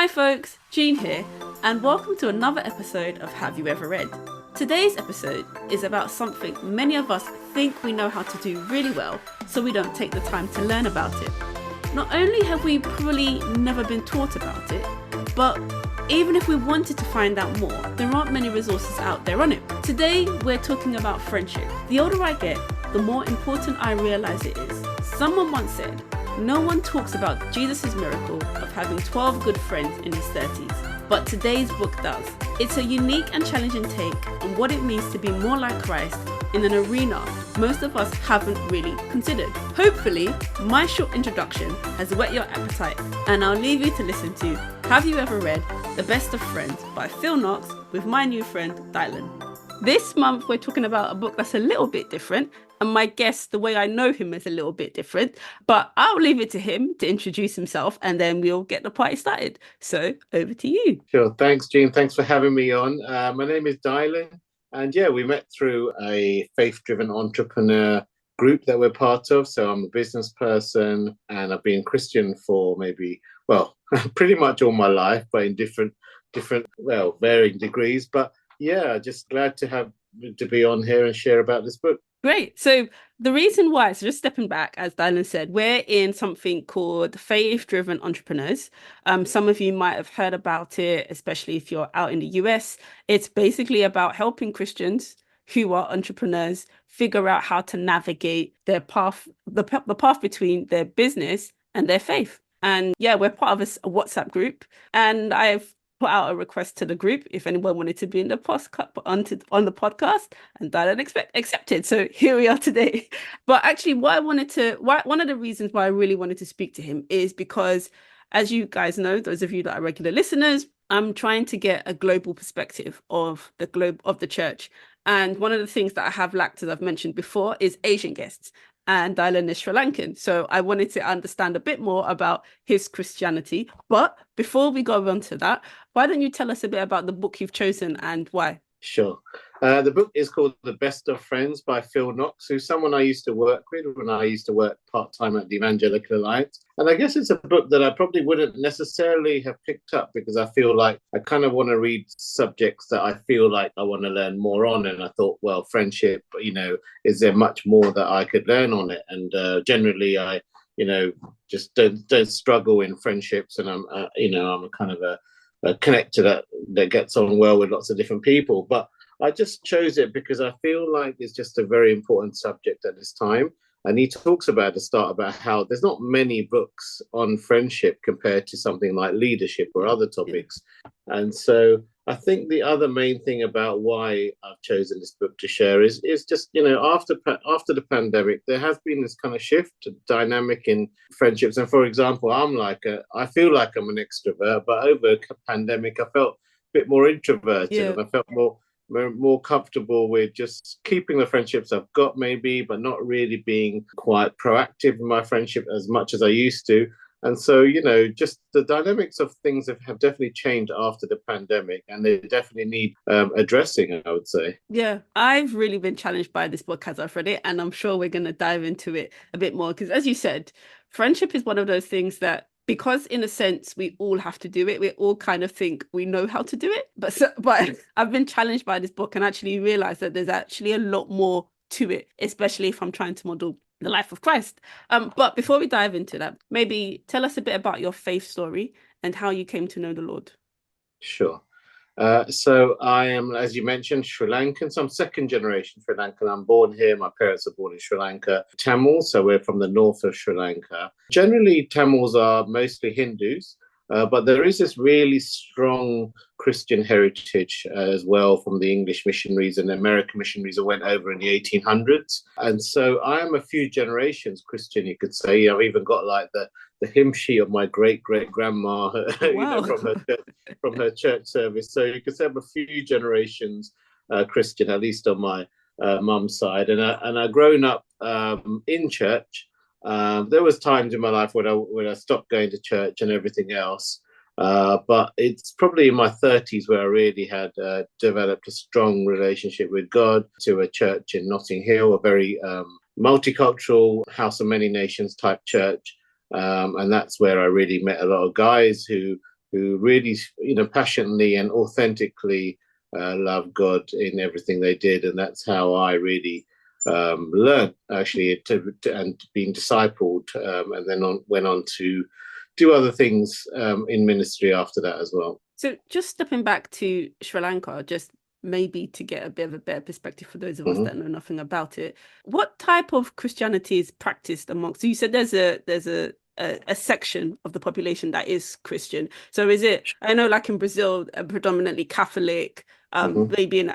Hi folks, Jean here, and welcome to another episode of Have You Ever Read? Today's episode is about something many of us think we know how to do really well, so we don't take the time to learn about it. Not only have we probably never been taught about it, but even if we wanted to find out more, there aren't many resources out there on it. Today, we're talking about friendship. The older I get, the more important I realise it is. Someone once said, no one talks about Jesus' miracle of having 12 good friends in his 30s, but today's book does. It's a unique and challenging take on what it means to be more like Christ in an arena most of us haven't really considered. Hopefully, my short introduction has whet your appetite, and I'll leave you to listen to Have You Ever Read? The Best of Friends by Knox with my new friend Dayalan. This month we're talking about a book that's a little bit different, and my guest, the way I know him, is a little bit different, but I'll leave it to him to introduce himself and then we'll get the party started. So over to you. Sure. Thanks, Jean. Thanks for having me on. My name is Dayalan, and we met through a faith-driven entrepreneur group that we're part of. So I'm a business person and I've been Christian for pretty much all my life, but in different, varying degrees. But just glad to be on here and share about this book. Great. So the reason why, so just stepping back, as Dayalan said, we're in something called faith-driven entrepreneurs. Some of you might have heard about it, especially if you're out in the US. It's basically about helping Christians who are entrepreneurs figure out how to navigate their path, the path between their business and their faith. And we're part of a WhatsApp group, and I've put out a request to the group if anyone wanted to be in the on the podcast, and Dayalan accepted. So here we are today. But actually, one of the reasons why I really wanted to speak to him is because, as you guys know, those of you that are regular listeners, I'm trying to get a global perspective of the church. And one of the things that I have lacked, as I've mentioned before, is Asian guests. And Dayalan is Sri Lankan. So I wanted to understand a bit more about his Christianity. But before we go on to that, why don't you tell us a bit about the book you've chosen and why? Sure. The book is called The Best of Friends by Knox, who's someone I used to work with when I used to work part-time at the Evangelical Alliance. And I guess it's a book that I probably wouldn't necessarily have picked up because I feel like I kind of want to read subjects that I feel like I want to learn more on. And I thought, well, friendship, is there much more that I could learn on it? And generally, I, just don't struggle in friendships. And I'm a kind of a connector that gets on well with lots of different people. But I just chose it because I feel like it's just a very important subject at this time. And he talks at the start about how there's not many books on friendship compared to something like leadership or other topics. And so I think the other main thing about why I've chosen this book to share is just, after the pandemic, there has been this kind of shift to dynamic in friendships. And for example, I feel like I'm an extrovert, but over the pandemic, I felt a bit more introverted and I felt more comfortable with just keeping the friendships I've got maybe, but not really being quite proactive in my friendship as much as I used to. And so, just the dynamics of things have definitely changed after the pandemic, and they definitely need addressing, I would say. Yeah, I've really been challenged by this book as I've read it, and I'm sure we're going to dive into it a bit more because, as you said, friendship is one of those things that, because in a sense we all have to do it, we all kind of think we know how to do it, but I've been challenged by this book and actually realized that there's actually a lot more to it, especially if I'm trying to model the life of Christ. But before we dive into that, maybe tell us a bit about your faith story and how you came to know the Lord. Sure. So I am, as you mentioned, Sri Lankan. So I'm second generation Sri Lankan. I'm born here. My parents are born in Sri Lanka. Tamil, so we're from the north of Sri Lanka. Generally, Tamils are mostly Hindus, but there is this really strong Christian heritage as well from the English missionaries and American missionaries that went over in the 1800s. And so I am a few generations Christian, you could say. I've even got like the hymn sheet of my great-great-grandma Wow. from her church service. So you could say I'm a few generations Christian, at least on my mum's side. And I've grown up in church. There was times in my life when I stopped going to church and everything else. But it's probably in my 30s where I really had developed a strong relationship with God, to a church in Notting Hill, a very multicultural house of many nations type church. And that's where I really met a lot of guys who who really, passionately and authentically love God in everything they did, and that's how I really learned actually and being discipled, and then went on to do other things in ministry after that as well. So just stepping back to Sri Lanka, just maybe to get a bit of a better perspective for those of us that know nothing about it, what type of Christianity is practiced amongst? So you said there's a section of the population that is Christian. So is it, I know like in Brazil, predominantly Catholic, maybe in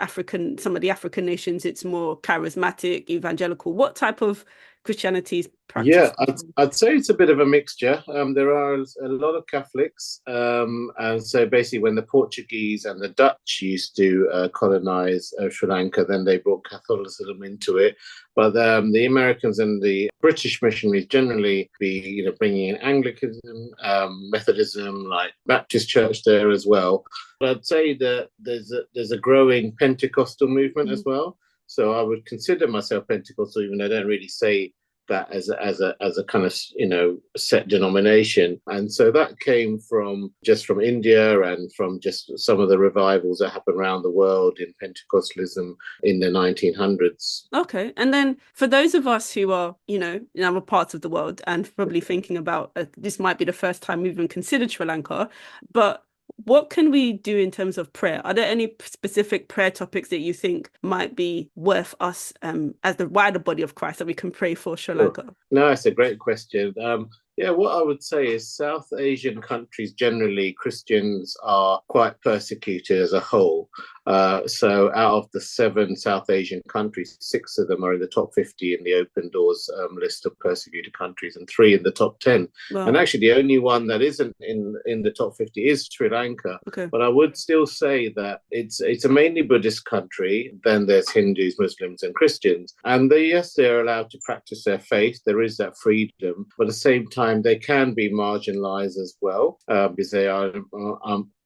some of the African nations, it's more charismatic, evangelical. What type of Christianity is practiced? Yeah, I'd say it's a bit of a mixture. There are a lot of Catholics, and so basically, when the Portuguese and the Dutch used to colonize Sri Lanka, then they brought Catholicism into it. But the Americans and the British missionaries generally be, bringing in Anglicanism, Methodism, like Baptist Church there as well. But I'd say that there's a growing Pentecostal movement as well. So I would consider myself Pentecostal, even though I don't really say that as a kind of set denomination. And so that came from India and from just some of the revivals that happened around the world in Pentecostalism in the 1900s. Okay, and then for those of us who are in other parts of the world and probably thinking about this might be the first time we've even considered Sri Lanka, but what can we do in terms of prayer? Are there any specific prayer topics that you think might be worth us as the wider body of Christ that we can pray for Sri Lanka? No, it's a great question. Yeah, what I would say is South Asian countries, generally, Christians are quite persecuted as a whole. So out of the 7 South Asian countries, 6 of them are in the top 50 in the Open Doors list of persecuted countries and 3 in the top 10. Wow. And actually, the only one that isn't in the top 50 is Sri Lanka. Okay. But I would still say that it's a mainly Buddhist country. Then there's Hindus, Muslims, and Christians. And yes, they're allowed to practice their faith. There is that freedom. But at the same time, they can be marginalized as well because they are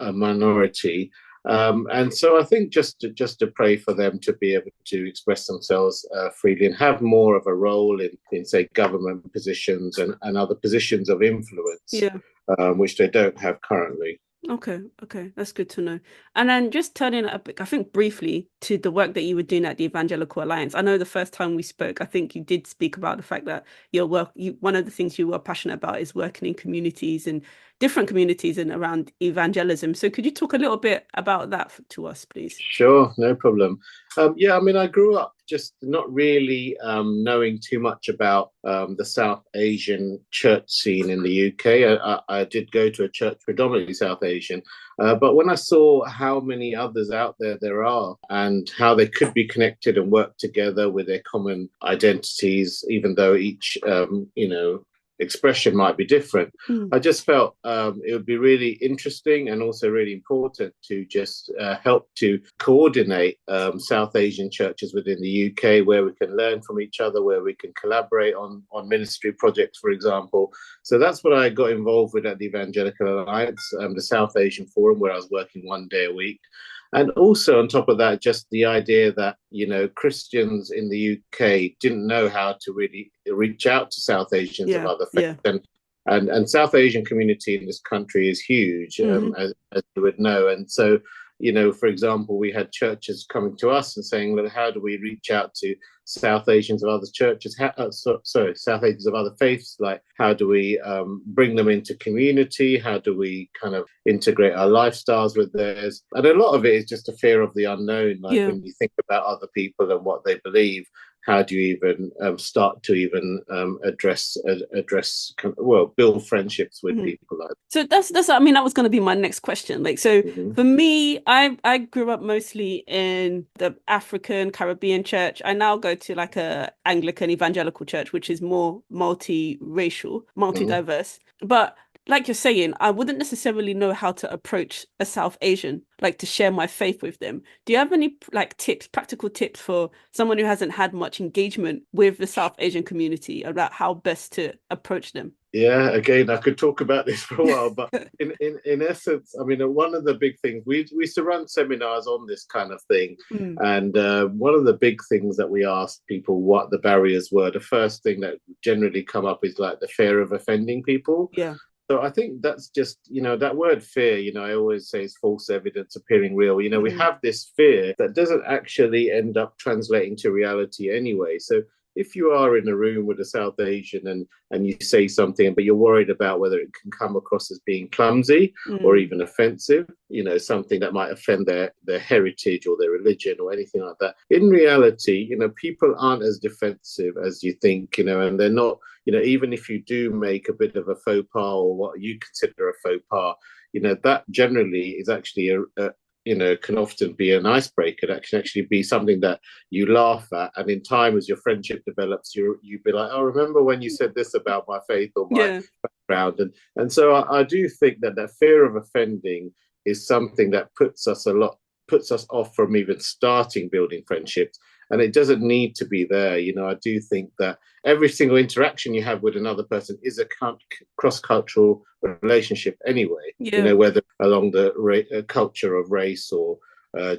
a minority. And so I think just to pray for them to be able to express themselves freely and have more of a role in say, government positions and other positions of influence, which they don't have currently. Okay, that's good to know. And then just turning I think briefly to the work that you were doing at the Evangelical Alliance. I know the first time we spoke, I think you did speak about the fact that one of the things you were passionate about is working in communities and different communities and around evangelism. So could you talk a little bit about that to us, please? Sure, no problem. I grew up just not really knowing too much about the South Asian church scene in the UK. I did go to a church predominantly South Asian, but when I saw how many others out there are and how they could be connected and work together with their common identities, even though each, expression might be different. I just felt it would be really interesting and also really important to just help to coordinate South Asian churches within the UK, where we can learn from each other, where we can collaborate on ministry projects, for example. So that's what I got involved with at the Evangelical Alliance, the South Asian Forum, where I was working 1 day a week. And also on top of that, just the idea that, Christians in the UK didn't know how to really reach out to South Asians of other faiths. And South Asian community in this country is huge, as you would know. And so, for example, we had churches coming to us and saying, well, how do we reach out to South Asians of other churches? South Asians of other faiths, like how do we bring them into community? How do we kind of integrate our lifestyles with theirs? And a lot of it is just a fear of the unknown. Like when you think about other people and what they believe, how do you even start to even build friendships with people like that? So that's that was going to be my next question. Like, so for me, I grew up mostly in the African Caribbean church. I now go to like a Anglican evangelical church, which is more multi-racial, multi-diverse. But like you're saying, I wouldn't necessarily know how to approach a South Asian, like to share my faith with them. Do you have any practical tips for someone who hasn't had much engagement with the South Asian community about how best to approach them? Yeah, again, I could talk about this for a while, but in essence, one of the big things, we used to run seminars on this kind of thing. And one of the big things that we asked people what the barriers were, the first thing that generally come up is like the fear of offending people. Yeah. So I think that's just, that word fear, I always say is false evidence appearing real. We have this fear that doesn't actually end up translating to reality anyway. So if you are in a room with a South Asian and you say something, but you're worried about whether it can come across as being clumsy or even offensive, something that might offend their heritage or their religion or anything like that. In reality, people aren't as defensive as you think, and they're not, even if you do make a bit of a faux pas or what you consider a faux pas, that generally is actually can often be an icebreaker. That can actually be something that you laugh at, and in time, as your friendship develops, you'd be like, "Oh, remember when you said this about my faith or my background?" And so I do think that fear of offending is something that puts us off from even starting building friendships. And it doesn't need to be there. I do think that every single interaction you have with another person is a cross-cultural relationship anyway, whether along the culture of race or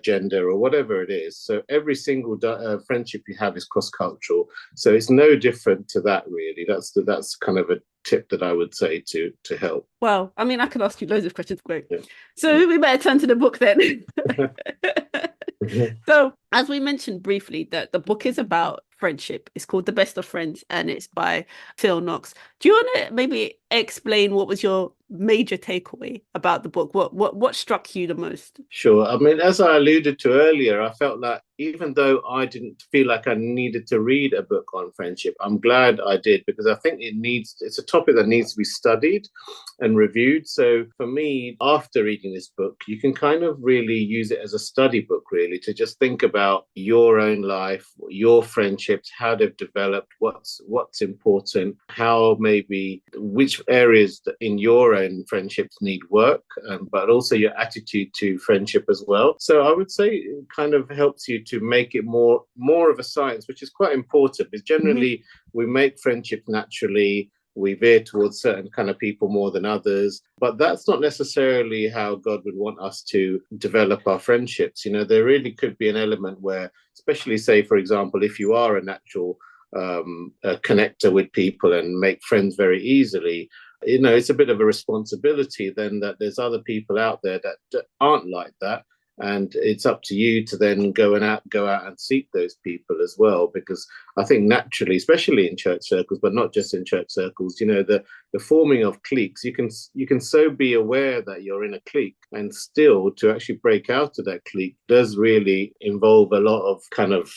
gender or whatever it is. So every single friendship you have is cross-cultural. So it's no different to that, really. That's kind of a tip that I would say to help. Well, I mean, I could ask you loads of questions, great. Yeah. So we better turn to the book then. So, as we mentioned briefly, that the book is about friendship. It's called The Best of Friends, and it's by Phil Knox. Do you want to maybe explain what was your major takeaway about the book? What struck you the most? Sure. I mean, as I alluded to earlier, I felt like even though I didn't feel like I needed to read a book on friendship, I'm glad I did, because I think it's a topic that needs to be studied and reviewed. So for me, after reading this book, you can kind of really use it as a study book, really, to just think about your own life, your friendships, how they've developed, what's important, how maybe which areas in your own friendships need work, but also your attitude to friendship as well. So I would say it kind of helps you to make it more of a science, which is quite important, because generally we make friendships naturally. We veer towards certain kind of people more than others, but that's not necessarily how God would want us to develop our friendships. There really could be an element where, especially say, for example, if you are a natural connector with people and make friends very easily, it's a bit of a responsibility then that there's other people out there that aren't like that. And it's up to you to then go out and seek those people as well, because I think naturally, especially in church circles, but not just in church circles, the forming of cliques, you can so be aware that you're in a clique, and still to actually break out of that clique does really involve a lot of kind of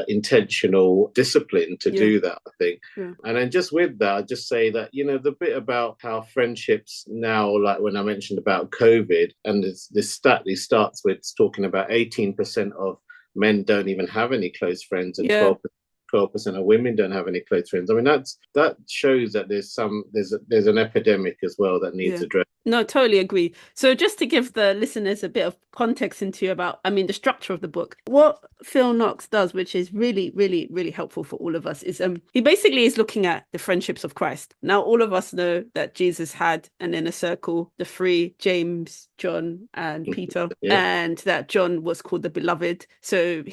intentional discipline to do that, I think. And then just with that, I'd just say that, the bit about how friendships now, like when I mentioned about COVID, and this stat starts with talking about 18% of men don't even have any close friends, and 12% of women don't have any close friends. I mean, that shows that there's an epidemic as well that needs addressed. No, totally agree. So just to give the listeners a bit of context the structure of the book, what Phil Knox does, which is really, really, really helpful for all of us, is he basically is looking at the friendships of Christ. Now, all of us know that Jesus had an inner circle, the three, James, John, and Peter, and that John was called the beloved. So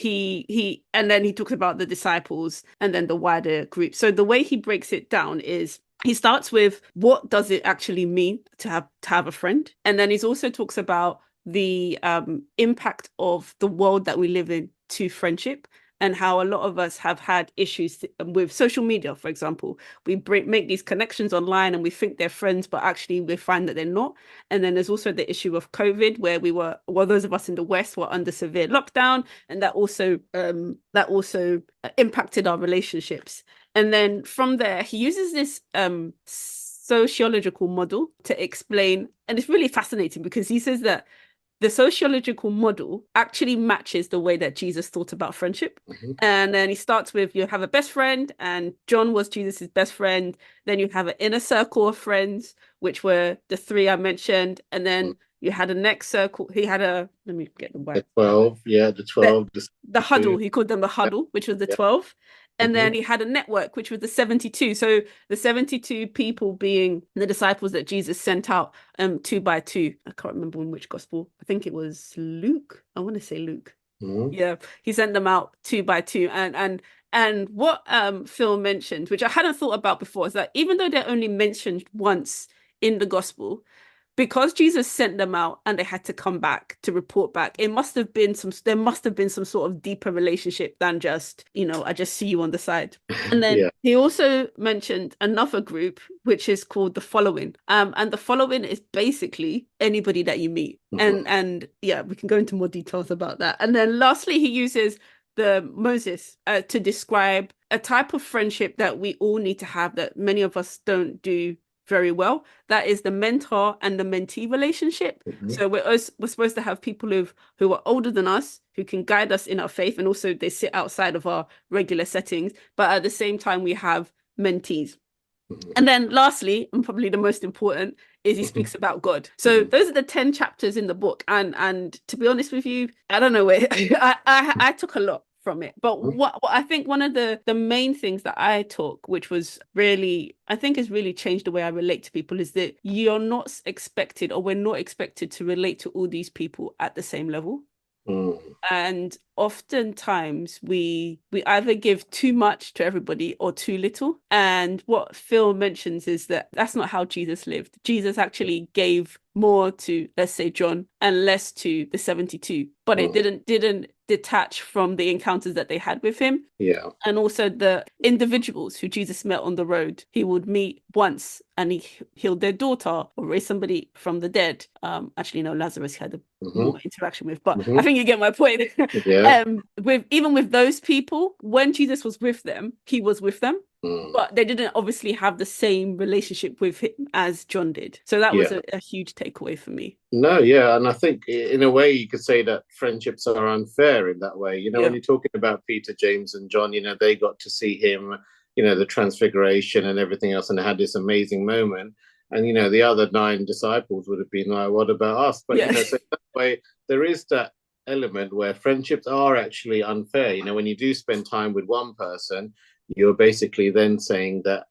and then he talks about the disciples and then the wider group. So the way he breaks it down is he starts with what does it actually mean to have a friend, and then he also talks about the impact of the world that we live in to friendship, and how a lot of us have had issues with social media, for example. We make these connections online and we think they're friends, but actually we find that they're not. And then there's also the issue of COVID, where those of us in the West were under severe lockdown, and that also impacted our relationships. And then from there, he uses this sociological model to explain, and it's really fascinating because he says that the sociological model actually matches the way that Jesus thought about friendship. And then he starts with, you have a best friend, and John was Jesus's best friend. Then you have an inner circle of friends, which were the three I mentioned. And then you had a next circle. He had let me get the word. The 12, the 12. The huddle, he called them the huddle, which was the 12. And then he had a network, which was the 72. So the 72 people being the disciples that Jesus sent out 2 by 2. I can't remember in which gospel. I think it was Luke. I want to say Luke. Yeah, he sent them out 2 by 2. And what Phil mentioned, which I hadn't thought about before, is that even though they're only mentioned once in the gospel, because Jesus sent them out and they had to come back to report back, there must have been some sort of deeper relationship than just, I just see you on the side. And then Yeah. he also mentioned another group, which is called the following. And the following is basically anybody that you meet. And yeah, we can go into more details about that. And then lastly, he uses the Moses to describe a type of friendship that we all need to have that many of us don't do very well. That is the mentor and the mentee relationship. So we're supposed to have people who are older than us, who can guide us in our faith, and also they sit outside of our regular settings. But at the same time, we have mentees. And then lastly, and probably the most important, is he speaks about God. So those are the 10 chapters in the book. And to be honest with you, I don't know where I took a lot from it. But what I think one of the main things that I took, which was really, I think has really changed the way I relate to people, is that you're not expected, or we're not expected to relate to all these people at the same level. And oftentimes we either give too much to everybody or too little. And what Phil mentions is that that's not how Jesus lived. Jesus actually gave more to, let's say, John, and less to the 72. But it didn't detach from the encounters that they had with him. Yeah. And also the individuals who Jesus met on the road. He would meet once and he healed their daughter or raised somebody from the dead. Actually, no, Lazarus had a more interaction with, but I think you get my point. Yeah. Even with those people, when Jesus was with them, he was with them. But they didn't obviously have the same relationship with him as John did. So that was a huge takeaway for me. No, yeah. And I think in a way you could say that friendships are unfair in that way. When you're talking about Peter, James, and John, they got to see him, the transfiguration and everything else, and they had this amazing moment. And, the other 9 disciples would have been like, what about us? But, so that way there is that element where friendships are actually unfair. When you do spend time with one person, you're basically then saying that,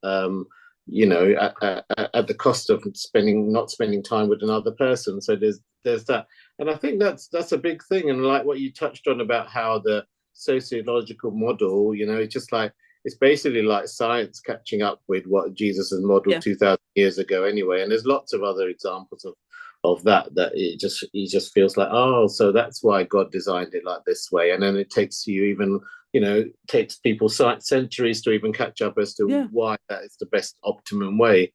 at the cost of not spending time with another person. So there's that. And I think that's a big thing. And like what you touched on about how the sociological model, it's just like, it's basically like science catching up with what Jesus has modeled 2,000 years ago anyway. And there's lots of other examples of that it just feels like, oh, so that's why God designed it like this way. And then it takes you even, takes people centuries to even catch up as to why that is the best optimum way.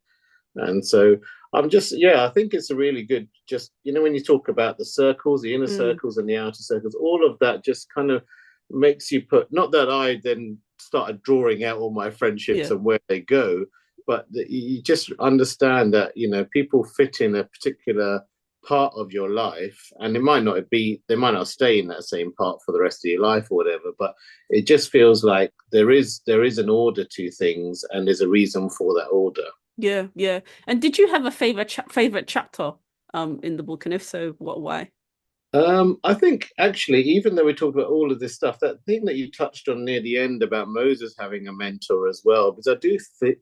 And so I'm just, I think it's a really good, just, when you talk about the circles, the inner circles and the outer circles, all of that just kind of makes you put, not that I then started drawing out all my friendships and where they go, but you just understand that, people fit in a particular part of your life, and they might not stay in that same part for the rest of your life or whatever, but it just feels like there is an order to things, and there's a reason for that order. Yeah. And did you have a favorite chapter in the book, and if so, why? I think actually, even though we talked about all of this stuff, that thing that you touched on near the end about Moses having a mentor as well, because I do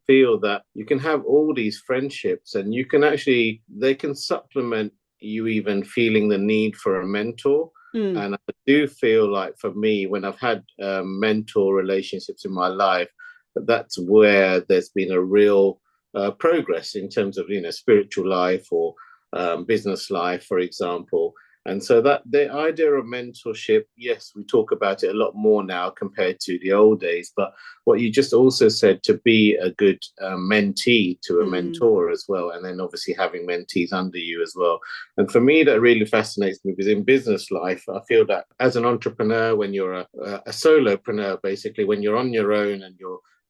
feel that you can have all these friendships and you can they can supplement you even feeling the need for a mentor. And I do feel like for me, when I've had mentor relationships in my life, that's where there's been a real progress in terms of, spiritual life or business life, for example. And so that the idea of mentorship, yes, we talk about it a lot more now compared to the old days. But what you just also said, to be a good mentee to a mentor as well, and then obviously having mentees under you as well. And for me, that really fascinates me, because in business life, I feel that as an entrepreneur, when you're a solopreneur, basically, when you're on your own and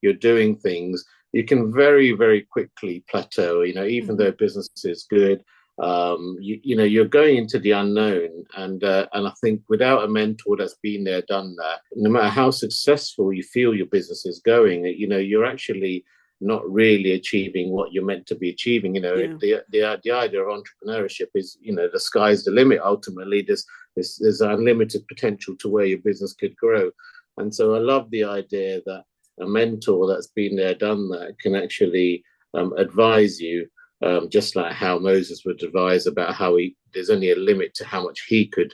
you're doing things, you can very, very quickly plateau, even though business is good. You're going into the unknown, and I think without a mentor that's been there, done that, no matter how successful you feel your business is going, you're actually not really achieving what you're meant to be achieving. The idea of entrepreneurship is, the sky's the limit. Ultimately, there's unlimited potential to where your business could grow. And so I love the idea that a mentor that's been there, done that, can actually advise you. Just like how Moses would advise about how there's only a limit to how much he could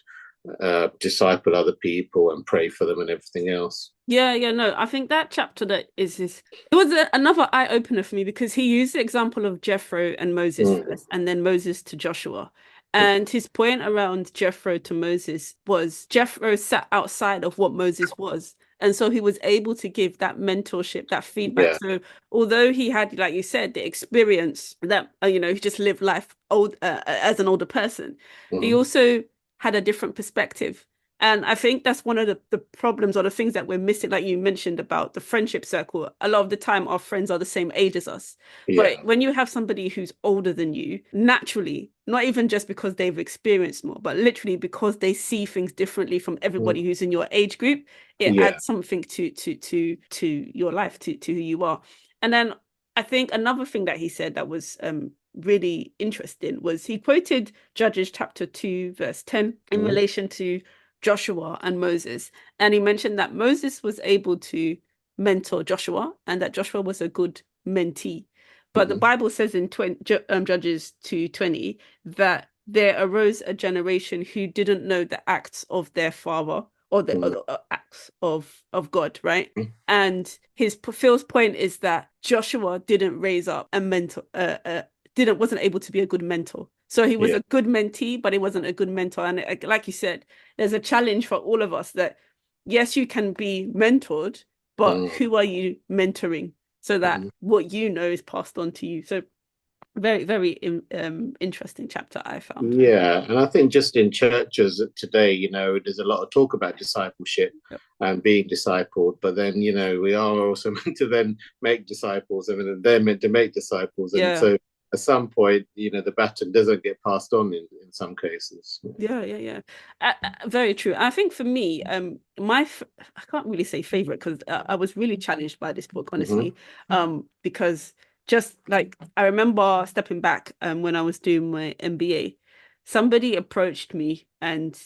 disciple other people and pray for them and everything else. Yeah, no, I think that chapter that is this, it was another eye opener for me because he used the example of Jethro and Moses Mm, first, and then Moses to Joshua. And his point around Jethro to Moses was Jethro sat outside of what Moses was. And so he was able to give that mentorship, that feedback. yeah. So although he had, like you said, the experience that, he just lived life as an older person, he Mm, also had a different perspective. And I think that's one of the problems or the things that we're missing, like you mentioned about the friendship circle. A lot of the time, our friends are the same age as us. But yeah. when you have somebody who's older than you, naturally, not even just because they've experienced more, but literally because they see things differently from Mm, everybody who's in your age group, it yeah. adds something to your life, to who you are. And then I think another thing that he said that was really interesting was he quoted Judges chapter 2, verse 10 in Mm, relation to Joshua and Moses. And he mentioned that Moses was able to mentor Joshua and that Joshua was a good mentee. But the mhm, Bible says in Judges 2:20 that there arose a generation who didn't know the acts of their father or the mm, acts of God, right? mm. And Phil's point is that Joshua didn't raise up a mentor, didn't wasn't able to be a good mentor. So he was Yeah. a good mentee, but he wasn't a good mentor. And like you said, there's a challenge for all of us that yes, you can be mentored, but Mm, who are you mentoring so that mhm. what you know is passed on to you? So very, very interesting chapter I found. Yeah, and I think just in churches today, there's a lot of talk about discipleship Yep. and being discipled, but then, we are also meant to then make disciples, and they're meant to make disciples. And Yeah. so at some point, the baton doesn't get passed on in some cases. Yeah. Very true. I think for me, I can't really say favorite because I was really challenged by this book, Hmm. honestly. Because just like I remember stepping back, when I was doing my MBA, somebody approached me and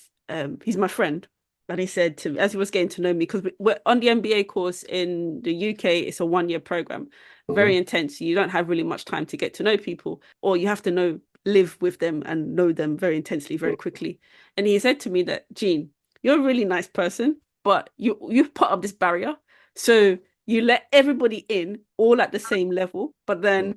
he's my friend, and he said to me as he was getting to know me because we're on the MBA course in the UK. It's a 1 year program, very Hmm. intense. You don't have really much time to get to know people, or you have to live with them and know them very intensely, very quickly. And he said to me that, Jean, you're a really nice person, but you've put up this barrier. So you let everybody in all at the same level, but then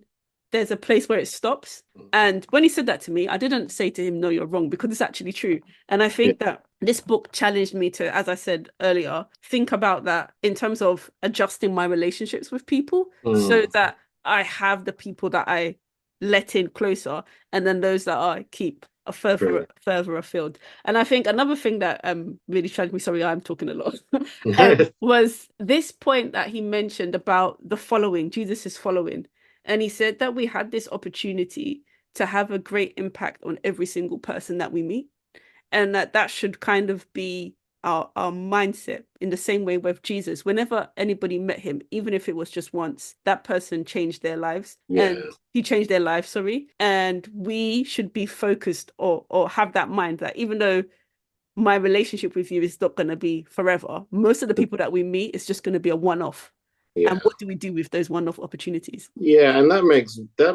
there's a place where it stops. And when he said that to me, I didn't say to him, no, you're wrong, because it's actually true. And I Yeah. think that this book challenged me to, as I said earlier, think about that in terms of adjusting my relationships with people so Mm. that I have the people that I let in closer, and then those that I keep a Brilliant. further afield. And I think another thing that really challenged me, sorry, I'm talking a lot, was this point that he mentioned about the following, Jesus is following. And he said that we had this opportunity to have a great impact on every single person that we meet, and that should kind of be our mindset in the same way with Jesus. Whenever anybody met him, even if it was just once, that person changed their lives, Yeah. and he changed their life, sorry. And we should be focused or have that mind that even though my relationship with you is not going to be forever, most of the people that we meet is just going to be a one-off. And Yeah. what do we do with those one-off opportunities? Yeah, and that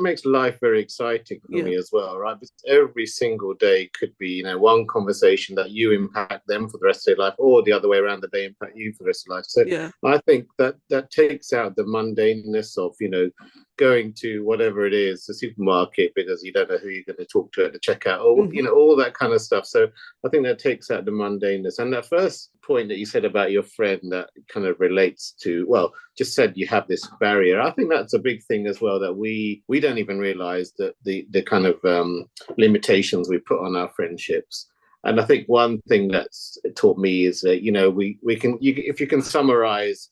makes life very exciting for Yeah. me as well, right? Because every single day could be, one conversation that you impact them for the rest of their life, or the other way around, that they impact you for the rest of life. So Yeah. I think that takes out the mundaneness of, going to whatever it is, the supermarket, because you don't know who you're going to talk to at the checkout, or Hmm. all that kind of stuff. So I think that takes out the mundaneness. And that first point that you said about your friend that kind of relates to, well, just said you have this barrier. I think that's a big thing as well, that we don't even realize that the kind of limitations we put on our friendships. And I think one thing that's taught me is that we can if you can summarize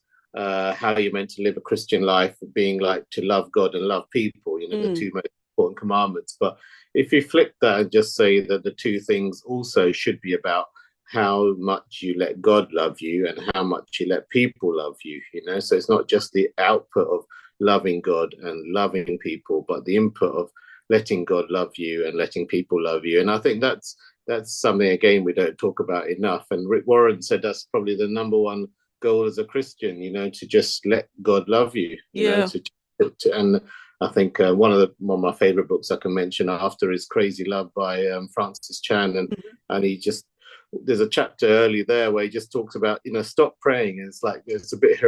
how you're meant to live a Christian life, being like to love God and love people, the Mm. two most important commandments. But if you flip that and just say that the two things also should be about how much you let God love you and how much you let people love you. So it's not just the output of loving God and loving people, but the input of letting God love you and letting people love you. And I think that's something, again, we don't talk about enough. And Rick Warren said that's probably the number one goal as a Christian, to just let God love you, Yeah. and I think one of my favorite books I can mention after is Crazy Love by Francis Chan, and he just there's a chapter early there where he just talks about, stop praying. And it's like, it's a bit,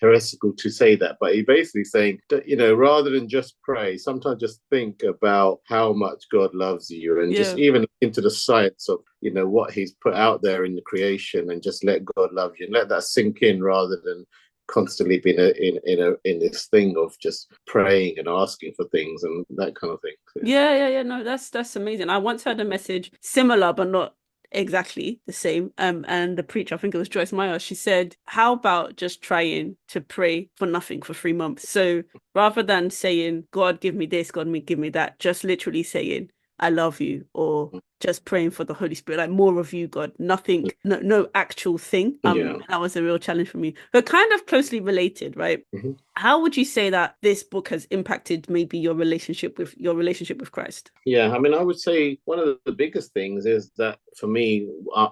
heretical to say that, but he basically saying that, rather than just pray, sometimes just think about how much God loves you, and just even into the science of, what he's put out there in the creation, and just let God love you and let that sink in, rather than constantly being in this thing of just praying and asking for things and that kind of thing. Yeah. No, that's amazing. I once heard a message similar, but not exactly the same. And the preacher, I think it was Joyce Meyer, she said, how about just trying to pray for nothing for 3 months? So rather than saying, God, give me this, God, give me that, just literally saying, I love you, or just praying for the Holy Spirit, like more of you, God, nothing, no actual thing. That was a real challenge for me, but kind of closely related, right? Mm-hmm. How would you say that this book has impacted maybe your relationship with Christ? Yeah, I mean, I would say one of the biggest things is that for me,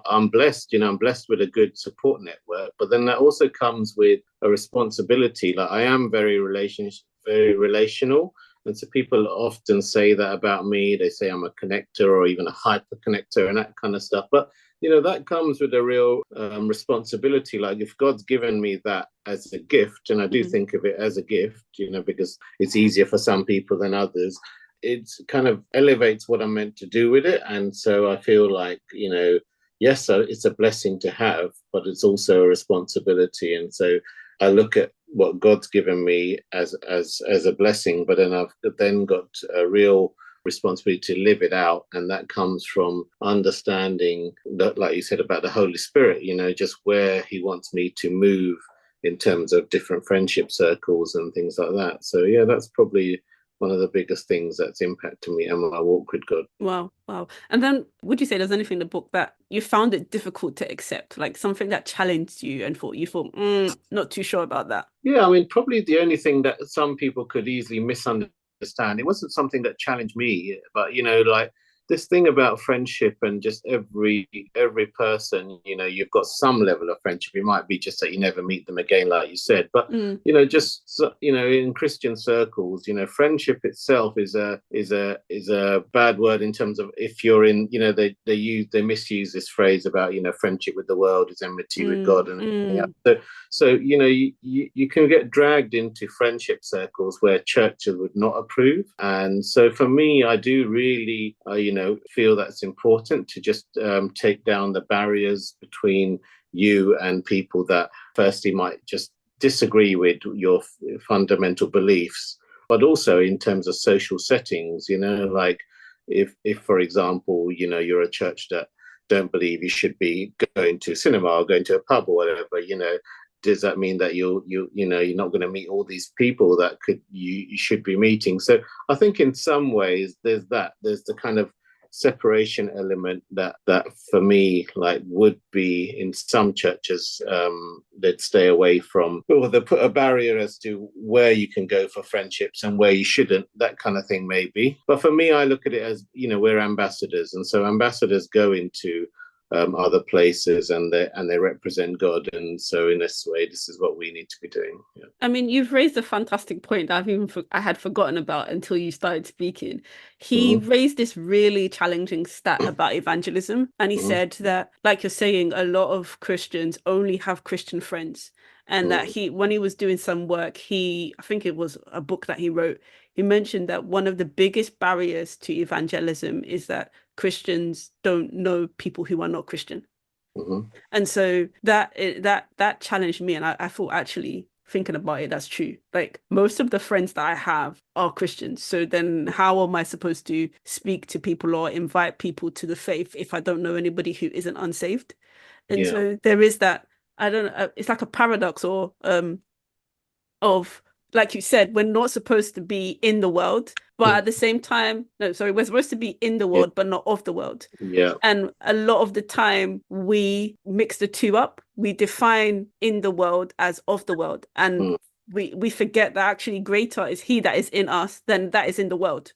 I'm blessed. I'm blessed with a good support network, but then that also comes with a responsibility. Like, I am very relational. And so people often say that about me. They say I'm a connector, or even a hyper connector, and that kind of stuff. But that comes with a real responsibility. Like, if God's given me that as a gift, and I do think of it as a gift, because it's easier for some people than others, it kind of elevates what I'm meant to do with it. And so I feel like, yes, it's a blessing to have, but it's also a responsibility. And so I look at what God's given me as a blessing, but then I've then got a real responsibility to live it out. And that comes from understanding that, like you said, about the Holy Spirit, just where he wants me to move in terms of different friendship circles and things like that. So yeah, that's probably one of the biggest things that's impacted me and my walk with God. Wow. And then would you say there's anything in the book that you found it difficult to accept, like something that challenged you and you thought, not too sure about that? Yeah, I mean, probably the only thing that some people could easily misunderstand, it wasn't something that challenged me, but, like this thing about friendship, and just every person, you've got some level of friendship. It might be just that you never meet them again, like you said, but just in Christian circles, friendship itself is a bad word, in terms of, if you're in, they misuse this phrase about, friendship with the world is enmity with God, and so you can get dragged into friendship circles where churches would not approve. And so for me, I do really feel that's important to just take down the barriers between you and people that firstly might just disagree with your fundamental beliefs, but also in terms of social settings, like if for example, you're a church that don't believe you should be going to cinema or going to a pub or whatever, does that mean that you're not going to meet all these people that you should be meeting? So I think in some ways there's the kind of separation element that for me, like, would be in some churches, they'd stay away from, or they put a barrier as to where you can go for friendships and where you shouldn't, that kind of thing maybe. But for me, I look at it as, we're ambassadors, and so ambassadors go into other places, and they represent God, and so in this way, this is what we need to be doing. Yeah. I mean, you've raised a fantastic point that I had forgotten about until you started speaking. He raised this really challenging stat about evangelism, and he said that, like you're saying, a lot of Christians only have Christian friends, and that when he was doing some work, I think it was a book that he wrote, he mentioned that one of the biggest barriers to evangelism is that Christians don't know people who are not Christian. And so that challenged me, and I thought, actually, thinking about it, that's true. Like, most of the friends that I have are Christians, so then how am I supposed to speak to people or invite people to the faith if I don't know anybody who isn't unsaved? And so there is that, I don't know, it's like a paradox, or of, like you said, we're not supposed to be in the world, but at the same time, no, sorry, we're supposed to be in the world, but not of the world. Yeah. And a lot of the time we mix the two up. We define in the world as of the world. And we forget that actually greater is he that is in us than that is in the world.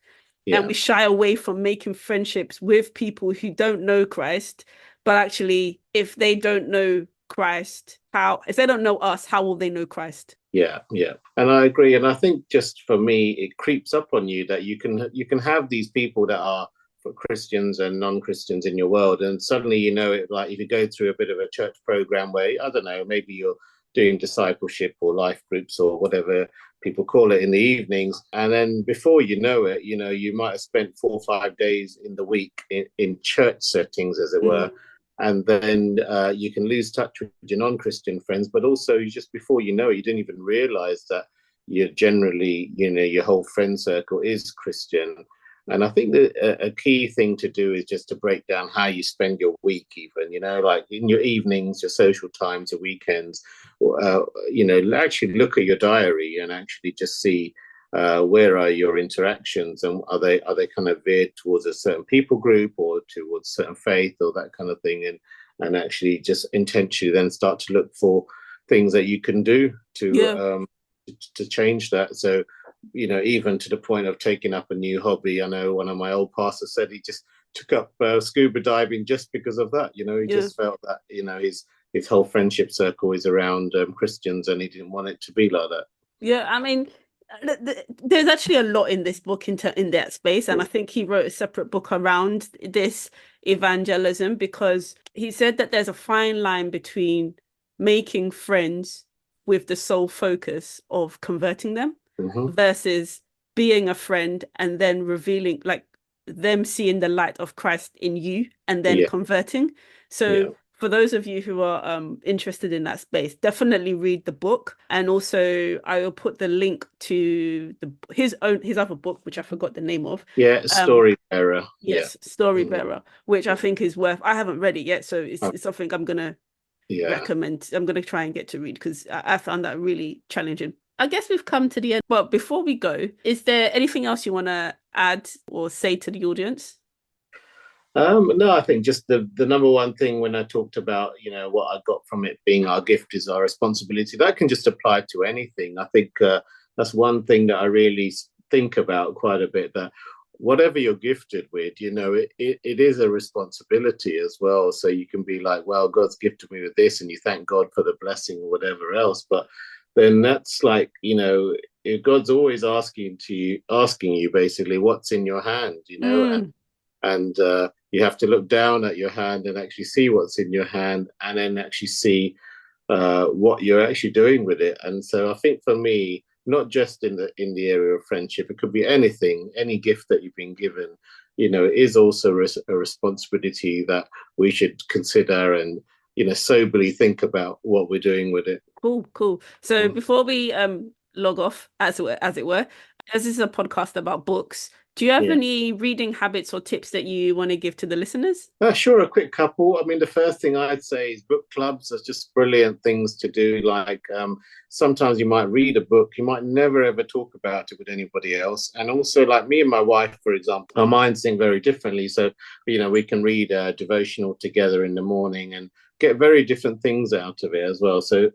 And we shy away from making friendships with people who don't know Christ. But actually, if they don't know Christ, if they don't know us, how will they know Christ? Yeah. And I agree. And I think, just for me, it creeps up on you that you can have these people that are Christians and non-Christians in your world, and suddenly it, like if you go through a bit of a church program where, I don't know, maybe you're doing discipleship or life groups or whatever people call it in the evenings, and then before you know it, you might have spent 4 or 5 days in the week in church settings, as it were. And then you can lose touch with your non-Christian friends, but also just before you know it, you didn't even realize that you're generally, your whole friend circle is Christian. And I think that a key thing to do is just to break down how you spend your week, even, like in your evenings, your social times, your weekends, actually look at your diary and actually just see where are your interactions, and are they kind of veered towards a certain people group or towards certain faith or that kind of thing, and actually just intentionally then start to look for things that you can do to change that. So, even to the point of taking up a new hobby. I know one of my old pastors said he just took up scuba diving just because of that. He just felt that, his whole friendship circle is around Christians, and he didn't want it to be like that. Yeah, I mean, there's actually a lot in this book in that space, and I think he wrote a separate book around this evangelism, because he said that there's a fine line between making friends with the sole focus of converting them versus being a friend and then revealing, like, them seeing the light of Christ in you and then converting. So for those of you who are interested in that space, definitely read the book. And also I will put the link to his other book, which I forgot the name of. Story Bearer. Yes, Story Bearer, which I think is I haven't read it yet, so it's something I'm gonna recommend. I'm gonna try and get to read, because I found that really challenging. I guess we've come to the end, but before we go, is there anything else you want to add or say to the audience? No, I think just the number one thing when I talked about, what I got from it being our gift is our responsibility. That can just apply to anything. I think that's one thing that I really think about quite a bit, that whatever you're gifted with, it is a responsibility as well. So you can be like, well, God's gifted me with this, and you thank God for the blessing or whatever else. But then that's like, if God's always asking you basically what's in your hand, and you have to look down at your hand and actually see what's in your hand, and then actually see what you're actually doing with it. And so I think for me, not just in the area of friendship, it could be anything, any gift that you've been given, it is also a responsibility that we should consider and, soberly think about what we're doing with it. Cool. So before we log off, as it were, as this is a podcast about books, do you have any reading habits or tips that you want to give to the listeners? Sure, a quick couple. I mean, the first thing I'd say is book clubs are just brilliant things to do. Like sometimes you might read a book, you might never ever talk about it with anybody else. And also, like me and my wife, for example, our minds think very differently. So, we can read a devotional together in the morning and get very different things out of it as well. So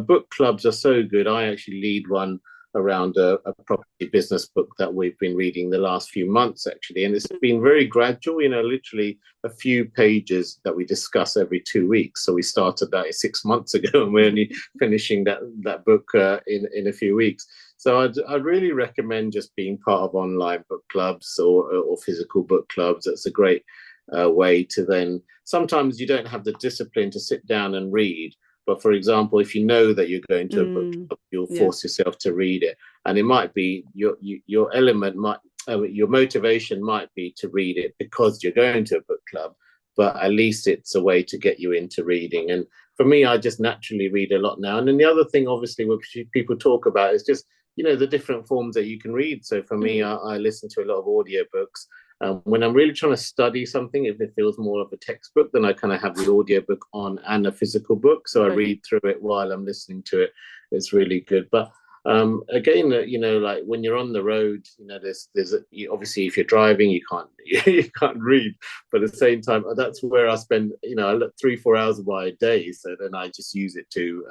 book clubs are so good. I actually lead one around a property business book that we've been reading the last few months, actually. And it's been very gradual, literally a few pages that we discuss every 2 weeks. So we started that 6 months ago, and we're only finishing that book in a few weeks. So I'd really recommend just being part of online book clubs or physical book clubs. That's a great way to then, sometimes you don't have the discipline to sit down and read. But for example, if you know that you're going to a book club, you'll force yourself to read it. And it might be your element your motivation might be to read it because you're going to a book club, but at least it's a way to get you into reading. And for me, I just naturally read a lot now. And then the other thing, obviously, which people talk about is just, the different forms that you can read. So for me, I listen to a lot of audiobooks. When I'm really trying to study something, if it feels more of a textbook, then I kind of have the audiobook on and a physical book. So I read through it while I'm listening to it. It's really good. But again, like when you're on the road, there's obviously if you're driving, you can't read. But at the same time, that's where I spend, 3-4 hours of my day. So then I just use it to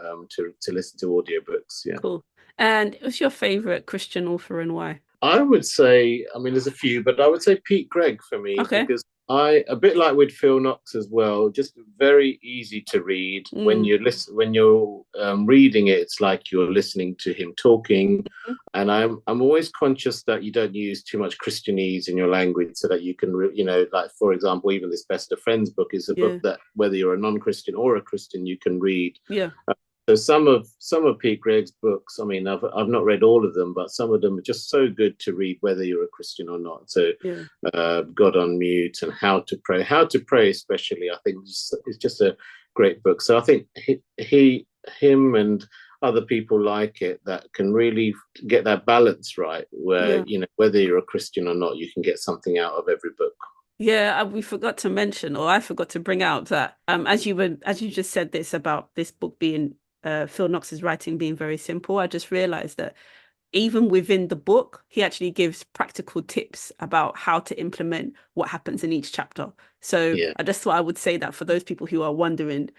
listen to audiobooks. Yeah. Cool. And what's your favorite Christian author and why? I would say, I mean, there's a few, but I would say Pete Gregg for me, Okay. because a bit like with Phil Knox as well, just very easy to read. When Mm. you listen, when you're reading it, it's like you're listening to him talking. And I'm always conscious that you don't use too much Christianese in your language, so that you can, like for example, even this Best of Friends book is a book Yeah. that whether you're a non-Christian or a Christian, you can read. Yeah. So some of Pete Greig's books, I mean, I've not read all of them, but some of them are just so good to read, whether you're a Christian or not. So, Yeah. God on Mute and How to Pray, especially, I think is just a great book. So I think him, and other people like it that can really get that balance right, where Yeah. whether you're a Christian or not, you can get something out of every book. Yeah, we forgot to mention, or I forgot to bring out that as you just said this about this book being Phil Knox's writing being very simple, I just realized that even within the book, he actually gives practical tips about how to implement what happens in each chapter. So Yeah. I just thought I would say that for those people who are wondering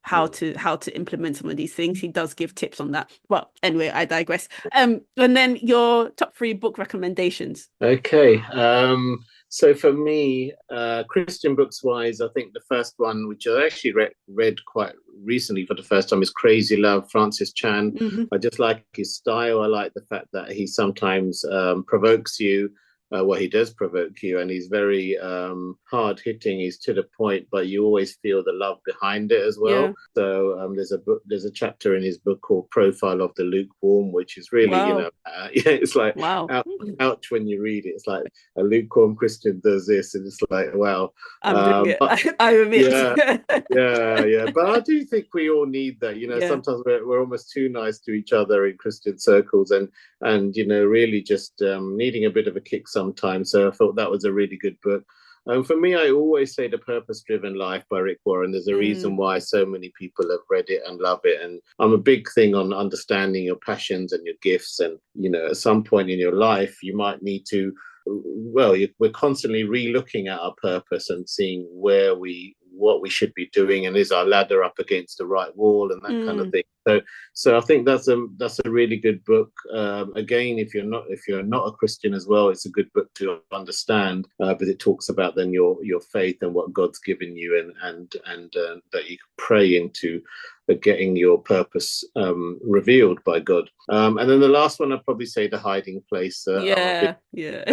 how to implement some of these things, he does give tips on that. Well, anyway, I digress. And then your top 3 book recommendations. Okay. So for me, Christian books wise, I think the first one, which I actually read quite recently for the first time, is Crazy Love, Francis Chan. Hmm. I just like his style. I like the fact that he sometimes provokes you. Well, he does provoke you, and he's very hard hitting. He's to the point, but you always feel the love behind it as Yeah. well. So there's a chapter in his book called Profile of the Lukewarm, which is really, Wow. yeah, it's like Wow. ouch when you read it. It's like a lukewarm Christian does this, and it's like, wow. I'm doing it. But I admit. yeah, yeah. But I do think we all need that. Yeah. Sometimes we're almost too nice to each other in Christian circles, and really just needing a bit of a kick sometimes. So I thought that was a really good book. For me, I always say The Purpose Driven Life by Rick Warren. There's a reason Mm. why so many people have read it and love it. And I'm a big thing on understanding your passions and your gifts. And, at some point in your life, you might need to, well, we're constantly re-looking at our purpose and seeing what we should be doing, and is our ladder up against the right wall and that kind of Mm. thing. So I think that's a really good book. Again, if you're not a Christian as well, it's a good book to understand. But it talks about then your faith and what God's given you, and that you can pray into getting your purpose revealed by God. And then the last one, I'd probably say The Hiding Place. I'm a big Yeah. Yeah.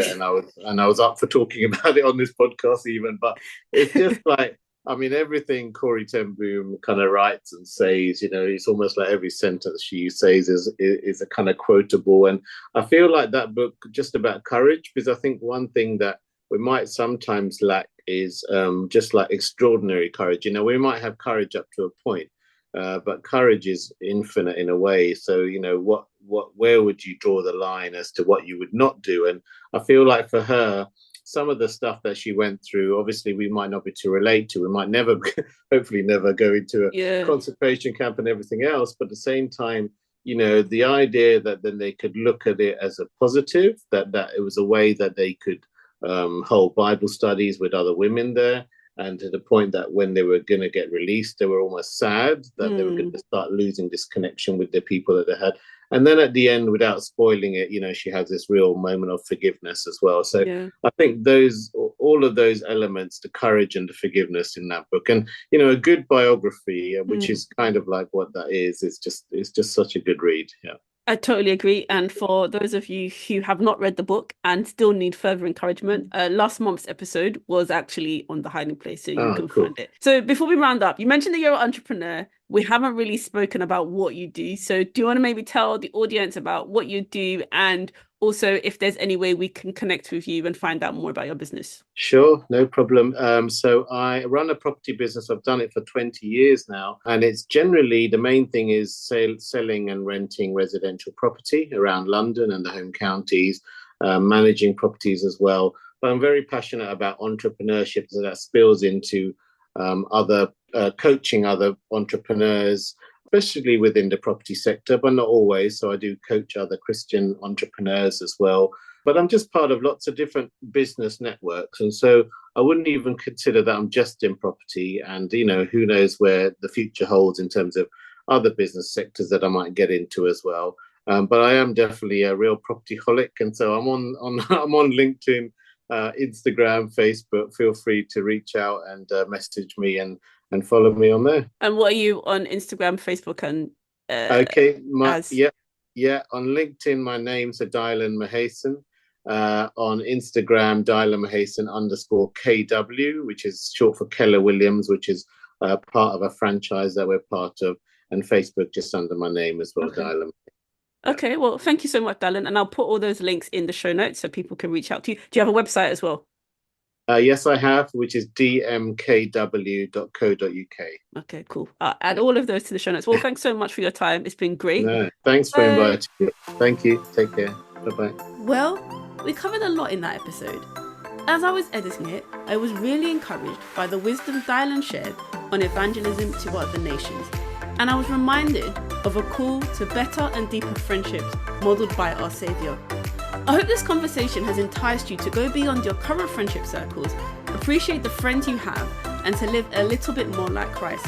and I was up for talking about it on this podcast even, but it's just like, I mean, everything Corey Ten Boom kind of writes and says, it's almost like every sentence she says is a kind of quotable. And I feel like that book just about courage, because I think one thing that we might sometimes lack is just like extraordinary courage. We might have courage up to a point, but courage is infinite in a way. So, where would you draw the line as to what you would not do? And I feel like for her, some of the stuff that she went through, obviously we might not be to relate to. We might never, hopefully never go into a Yeah. concentration camp and everything else. But at the same time, the idea that then they could look at it as a positive, that it was a way that they could hold Bible studies with other women there. And to the point that when they were going to get released, they were almost sad that they were going Mm. to start losing this connection with the people that they had. And then at the end, without spoiling it, she has this real moment of forgiveness as well. So Yeah. I think all of those elements, the courage and the forgiveness in that book, and a good biography, which Mm. is kind of like what that is. It's just such a good read. Yeah. I totally agree. And for those of you who have not read the book and still need further encouragement, last month's episode was actually on The Hiding Place, so you Oh, can cool. find it. So before we round up, you mentioned that you're an entrepreneur. We haven't really spoken about what you do. So do you want to maybe tell the audience about what you do, and also if there's any way we can connect with you and find out more about your business? Sure, no problem. So I run a property business. I've done it for 20 years now. And it's generally, the main thing is selling and renting residential property around London and the home counties, managing properties as well. But I'm very passionate about entrepreneurship, so that spills into other coaching other entrepreneurs, especially within the property sector, but not always. So I do coach other Christian entrepreneurs as well. But I'm just part of lots of different business networks. And so I wouldn't even consider that I'm just in property. And, who knows where the future holds in terms of other business sectors that I might get into as well. But I am definitely a real property holic. And so I'm on I'm on LinkedIn Instagram, Facebook, feel free to reach out and message me and follow me on there. And what are you on Instagram, Facebook, and okay, as? Yeah. On LinkedIn, my name's Dayalan Mahesan. On Instagram, Dayalan Mahesan _KW, which is short for Keller Williams, which is part of a franchise that we're part of, and Facebook just under my name as well, Dayalan. Okay, well, thank you so much, Dayalan, and I'll put all those links in the show notes so people can reach out to you. Do you have a website as well? Yes, I have, which is dmkw.co.uk. Okay, cool. I'll add all of those to the show notes. Well, thanks so much for your time. It's been great. No, thanks for inviting me. Thank you. Take care. Bye-bye. Well, we covered a lot in that episode. As I was editing it, I was really encouraged by the wisdom Dayalan shared on evangelism to other nations. And I was reminded of a call to better and deeper friendships modelled by our Saviour. I hope this conversation has enticed you to go beyond your current friendship circles, appreciate the friends you have, and to live a little bit more like Christ.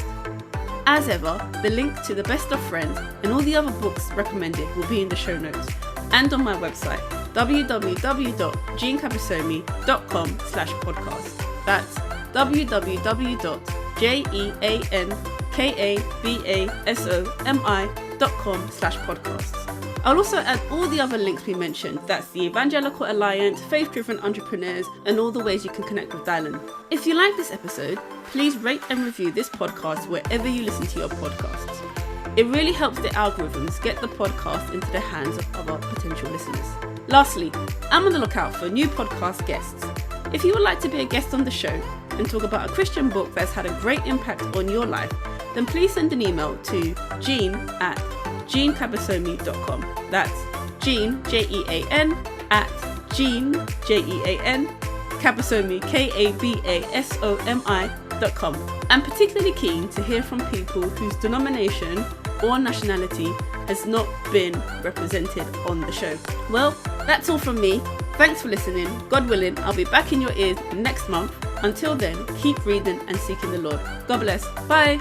As ever, the link to The Best of Friends and all the other books recommended will be in the show notes and on my website, www.jeankabasomi.com/podcast. That's www.jeankabasomi.com/podcasts. I'll also add all the other links we mentioned. That's the Evangelical Alliance, Faith-Driven Entrepreneurs, and all the ways you can connect with Dayalan. If you like this episode, please rate and review this podcast wherever you listen to your podcasts. It really helps the algorithms get the podcast into the hands of other potential listeners. Lastly, I'm on the lookout for new podcast guests. If you would like to be a guest on the show and talk about a Christian book that's had a great impact on your life, then please send an email to jean@jeankabasomi.com. That's Jean, Jean, @Jean, Kabasomi, Kabasomi.com. I'm particularly keen to hear from people whose denomination or nationality has not been represented on the show. Well, that's all from me. Thanks for listening. God willing, I'll be back in your ears next month. Until then, keep reading and seeking the Lord. God bless. Bye.